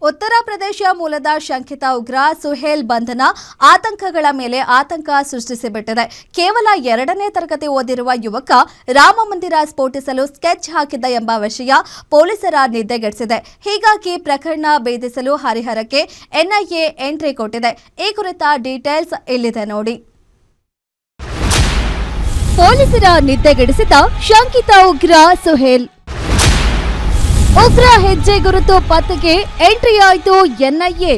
ಉತ್ತರ ಪ್ರದೇಶ ಮೂಲದ ಶಂಕಿತ ಉಗ್ರ ಸುಹೇಲ್ ಬಂಧನ ಆತಂಕಗಳ ಮೇಲೆ ಆತಂಕ ಸೃಷ್ಟಿಸಿಬಿಟ್ಟಿದೆ. ಕೇವಲ 2ನೇ ತರಗತಿ ಓದಿರುವ ಯುವಕ ರಾಮಮಂದಿರ ಸ್ಫೋಟಿಸಲು ಸ್ಕೆಚ್ ಹಾಕಿದ್ದ ಎಂಬ ವಿಷಯ ಪೊಲೀಸರ ನಿದ್ದೆಗೆಡಿಸಿದೆ. ಹೀಗಾಗಿ ಪ್ರಕರಣ ಭೇದಿಸಲು ಹರಿಹರಕ್ಕೆ ಎನ್ಐಎ ಎಂಟ್ರಿ ಕೊಟ್ಟಿದೆ. ಈ ಕುರಿತ ಡೀಟೇಲ್ಸ್ ಇಲ್ಲಿದೆ ನೋಡಿ. ಪೊಲೀಸರ ನಿದ್ದೆಗೆಡಿಸಿದ ಶಂಕಿತ ಉಗ್ರ ಸುಹೇಲ್. ಉಗ್ರ ಹೆಜ್ಜೆ ಗುರುತು ಪತ್ತೆಗೆ ಎಂಟ್ರಿ ಆಯಿತು ಎನ್ಐಎ.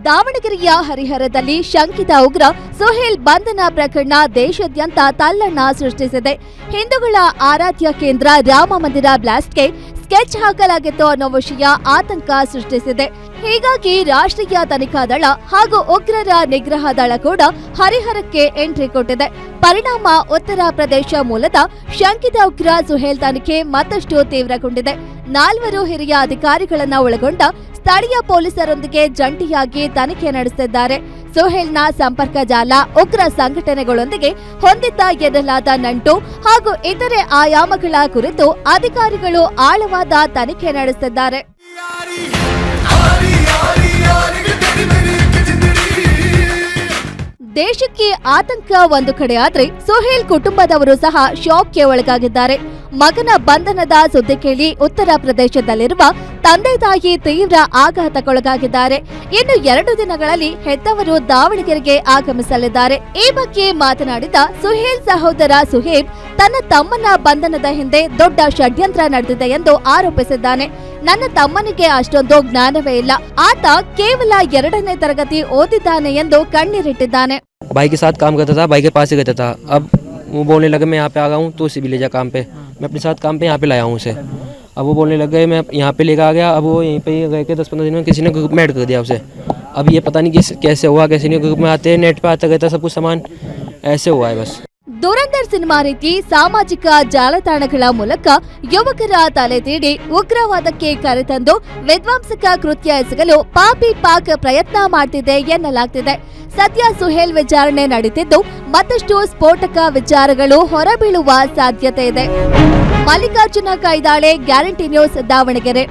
ದಾವಣಗೆರೆಯ ಹರಿಹರದಲ್ಲಿ ಶಂಕಿತ ಉಗ್ರ ಸುಹೇಲ್ ಬಂಧನ ಪ್ರಕರಣ ದೇಶಾದ್ಯಂತ ತಲ್ಲಣ್ಣ ಸೃಷ್ಟಿಸಿದೆ. ಹಿಂದೂಗಳ ಆರಾಧ್ಯ ಕೇಂದ್ರ ರಾಮಮಂದಿರ ಬ್ಲಾಸ್ಟ್ಗೆ ಸ್ಕೆಚ್ ಹಾಕಲಾಗಿತ್ತು ಅನ್ನೋ ವಿಷಯ ಆತಂಕ ಸೃಷ್ಟಿಸಿದೆ. ಹೀಗಾಗಿ ರಾಷ್ಟ್ರೀಯ ತನಿಖಾ ದಳ ಹಾಗೂ ಉಗ್ರರ ನಿಗ್ರಹ ದಳ ಕೂಡ ಹರಿಹರಕ್ಕೆ ಎಂಟ್ರಿ ಕೊಟ್ಟಿದೆ. ಪರಿಣಾಮ ಉತ್ತರ ಪ್ರದೇಶ ಮೂಲದ ಶಂಕಿತ ಉಗ್ರ ಸುಹೇಲ್ ತನಿಖೆ ಮತ್ತಷ್ಟು ತೀವ್ರಗೊಂಡಿದೆ. 4 ಹಿರಿಯ ಅಧಿಕಾರಿಗಳನ್ನ ಒಳಗೊಂಡ ಸ್ಥಳೀಯ ಪೊಲೀಸರೊಂದಿಗೆ ಜಂಟಿಯಾಗಿ ತನಿಖೆ ನಡೆಸುತ್ತಿದ್ದಾರೆ. ಸುಹೇಲ್ನ ಸಂಪರ್ಕ ಜಾಲ, ಉಗ್ರ ಸಂಘಟನೆಗಳೊಂದಿಗೆ ಹೊಂದಿದ್ದ ಎನ್ನಲಾದ ನಂಟು ಹಾಗೂ ಇತರೆ ಆಯಾಮಗಳ ಕುರಿತು ಅಧಿಕಾರಿಗಳು ಆಳವಾದ ತನಿಖೆ ನಡೆಸುತ್ತಿದ್ದಾರೆ. ದೇಶಕ್ಕೆ ಆತಂಕ ಒಂದು ಕಡೆ ಆದ್ರೆ ಸುಹೇಲ್ ಕುಟುಂಬದವರು ಸಹ ಶಾಕ್ಗೆ ಒಳಗಾಗಿದ್ದಾರೆ. ಮಗನ ಬಂಧನದ ಸುದ್ದಿ ಕೇಳಿ ಉತ್ತರ ಪ್ರದೇಶದಲ್ಲಿರುವ ತಂದೆ ತಾಯಿ ತೀವ್ರ ಆಘಾತಕ್ಕೊಳಗಾಗಿದ್ದಾರೆ. ಇನ್ನು 2 ದಿನಗಳಲ್ಲಿ ಹೆತ್ತವರು ದಾವಣಗೆರೆಗೆ ಆಗಮಿಸಲಿದ್ದಾರೆ. ಈ ಬಗ್ಗೆ ಮಾತನಾಡಿದ ಸುಹೇಲ್ ಸಹೋದರ ಸುಹೇಬ್ ತನ್ನ ತಮ್ಮನ ಬಂಧನದ ಹಿಂದೆ ದೊಡ್ಡ ಷಡ್ಯಂತ್ರ ನಡೆದಿದೆ ಎಂದು ಆರೋಪಿಸಿದ್ದಾನೆ. ನನ್ನ ತಮ್ಮನಿಗೆ ಅಷ್ಟೊಂದು ಜ್ಞಾನವೇ ಇಲ್ಲ, ಆತ ಕೇವಲ 2ನೇ ತರಗತಿ ಓದಿದ್ದಾನೆ ಎಂದು ಕಣ್ಣೀರಿಟ್ಟಿದ್ದಾನೆ. भाई के साथ काम करता था, भाई के पास ही रहता था. अब वो बोलने लगे मैं यहाँ पे आ गया हूँ तो उसे भी ले जा काम पे. मैं अपने साथ काम पे यहाँ पे लाया हूँ उसे. अब वो बोलने लग गए मैं यहाँ पे लेकर आ गया. अब वो यहीं पे रह के 10-15 दिन में किसी ने ग्रुप में ऐड कर दिया उसे. अब ये पता नहीं कैसे हुआ, कैसे नहीं. ग्रुप में आते नेट पे आता रहता सब कुछ सामान, ऐसे हुआ है बस. ದುರಂಧರ್ ಸಿನಿಮಾ ರೀತಿ ಸಾಮಾಜಿಕ ಜಾಲತಾಣಗಳ ಮೂಲಕ ಯುವಕರ ತಲೆ ತೀಡಿ ಉಗ್ರವಾದಕ್ಕೆ ಕರೆತಂದು ವಿಧ್ವಂಸಕ ಕೃತ್ಯ ಎಸಗಲು ಪಾಪಿ ಪಾಕ್ ಪ್ರಯತ್ನ ಮಾಡ್ತಿದೆ ಎನ್ನಲಾಗ್ತಿದೆ. ಸದ್ಯ ಸುಹೇಲ್ ವಿಚಾರಣೆ ನಡೀತಿದ್ದು ಮತ್ತಷ್ಟು ಸ್ಫೋಟಕ ವಿಚಾರಗಳು ಹೊರಬೀಳುವ ಸಾಧ್ಯತೆ ಇದೆ. Mallikarjuna Kaidale, guarantee news, Davanagere.